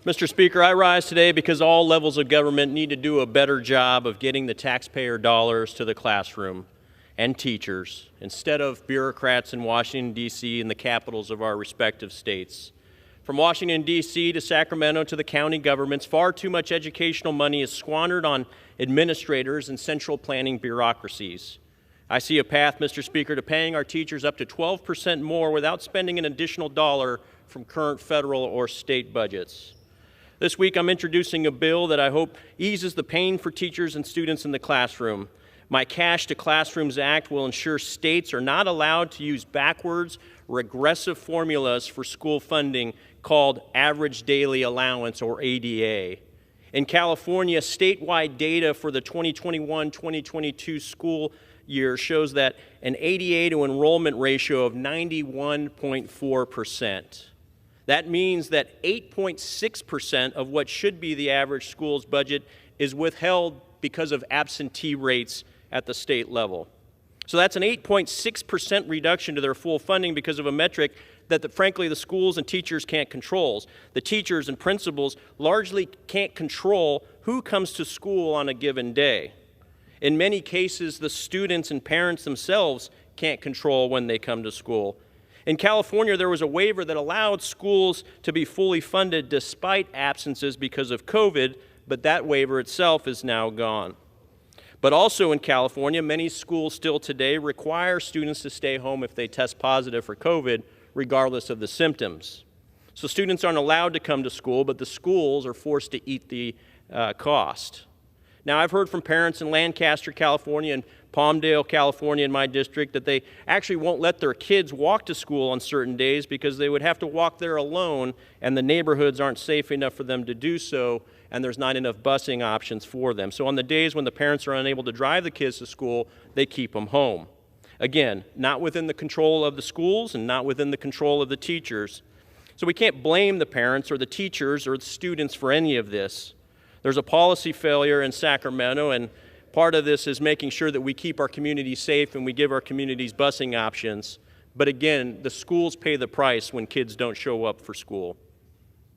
Mr. Speaker, I rise today because all levels of government need to do a better job of getting the taxpayer dollars to the classroom and teachers instead of bureaucrats in Washington, D.C. and the capitals of our respective states. From Washington, D.C. to Sacramento to the county governments, far too much educational money is squandered on administrators and central planning bureaucracies. I see a path, Mr. Speaker, to paying our teachers up to 12% more without spending an additional dollar from current federal or state budgets. This week, I'm introducing a bill that I hope eases the pain for teachers and students in the classroom. My Cash to Classrooms Act will ensure states are not allowed to use backwards, regressive formulas for school funding called Average Daily Allowance, or ADA. In California, statewide data for the 2021-2022 school year shows that an ADA to enrollment ratio of 91.4%. That means that 8.6% of what should be the average school's budget is withheld because of absentee rates at the state level. So that's an 8.6% reduction to their full funding because of a metric that, frankly, the schools and teachers can't control. The teachers and principals largely can't control who comes to school on a given day. In many cases, the students and parents themselves can't control when they come to school. In California, there was a waiver that allowed schools to be fully funded despite absences because of COVID, but that waiver itself is now gone. But also in California, many schools still today require students to stay home if they test positive for COVID, regardless of the symptoms. So students aren't allowed to come to school, but the schools are forced to eat the cost. Now, I've heard from parents in Lancaster, California, and Palmdale, California, in my district, that they actually won't let their kids walk to school on certain days because they would have to walk there alone, and the neighborhoods aren't safe enough for them to do so, and there's not enough busing options for them. So on the days when the parents are unable to drive the kids to school, they keep them home. Again, not within the control of the schools and not within the control of the teachers. So we can't blame the parents or the teachers or the students for any of this. There's a policy failure in Sacramento, and part of this is making sure that we keep our communities safe and we give our communities busing options. But again, the schools pay the price when kids don't show up for school.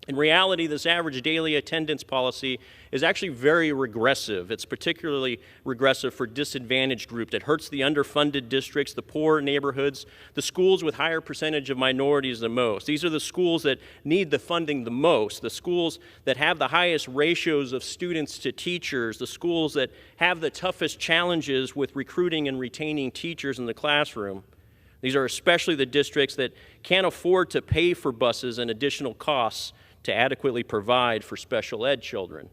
In reality, this average daily attendance policy is actually very regressive. It's particularly regressive for disadvantaged groups. It hurts the underfunded districts, the poor neighborhoods, the schools with higher percentage of minorities the most. These are the schools that need the funding the most, the schools that have the highest ratios of students to teachers, the schools that have the toughest challenges with recruiting and retaining teachers in the classroom. These are especially the districts that can't afford to pay for buses and additional costs to adequately provide for special ed children.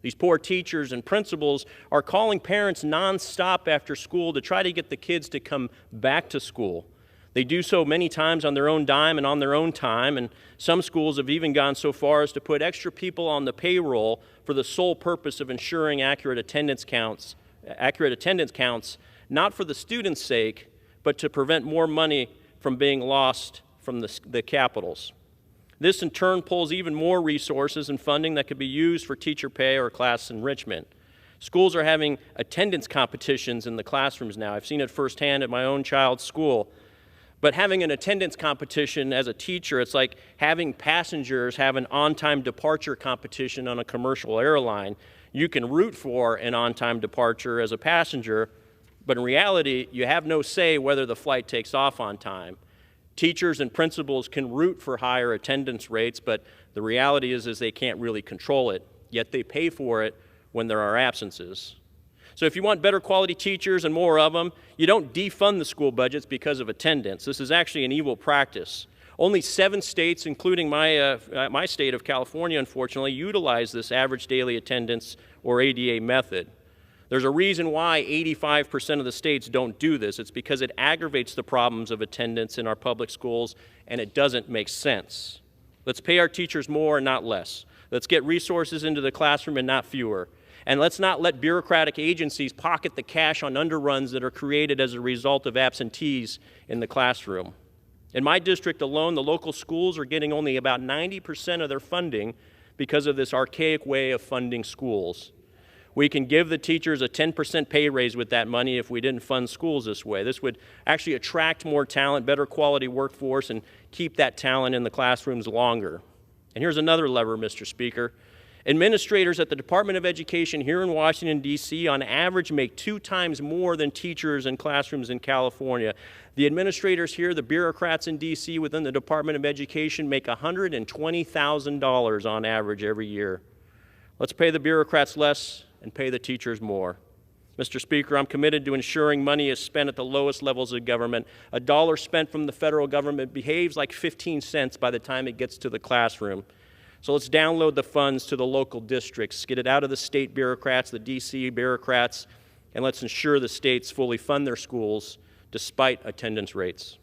These poor teachers and principals are calling parents nonstop after school to try to get the kids to come back to school. They do so many times on their own dime and on their own time, and some schools have even gone so far as to put extra people on the payroll for the sole purpose of ensuring accurate attendance counts, not for the students' sake, but to prevent more money from being lost from the capitals. This in turn pulls even more resources and funding that could be used for teacher pay or class enrichment. Schools are having attendance competitions in the classrooms now. I've seen it firsthand at my own child's school. But having an attendance competition as a teacher, it's like having passengers have an on-time departure competition on a commercial airline. You can root for an on-time departure as a passenger, but in reality, you have no say whether the flight takes off on time. Teachers and principals can root for higher attendance rates, but the reality is they can't really control it, yet they pay for it when there are absences. So if you want better quality teachers and more of them, you don't defund the school budgets because of attendance. This is actually an evil practice. Only 7 states, including my state of California, unfortunately, utilize this average daily attendance or ADA method. There's a reason why 85% of the states don't do this. It's because it aggravates the problems of attendance in our public schools, and it doesn't make sense. Let's pay our teachers more and not less. Let's get resources into the classroom and not fewer. And let's not let bureaucratic agencies pocket the cash on underruns that are created as a result of absentees in the classroom. In my district alone, the local schools are getting only about 90% of their funding because of this archaic way of funding schools. We can give the teachers a 10% pay raise with that money if we didn't fund schools this way. This would actually attract more talent, better quality workforce, and keep that talent in the classrooms longer. And here's another lever, Mr. Speaker. Administrators at the Department of Education here in Washington, D.C. on average make 2 times more than teachers in classrooms in California. The administrators here, the bureaucrats in D.C. within the Department of Education, make $120,000 on average every year. Let's pay the bureaucrats less and pay the teachers more. Mr. Speaker, I'm committed to ensuring money is spent at the lowest levels of government. A dollar spent from the federal government behaves like 15 cents by the time it gets to the classroom. So let's download the funds to the local districts, get it out of the state bureaucrats, the D.C. bureaucrats, and let's ensure the states fully fund their schools despite attendance rates.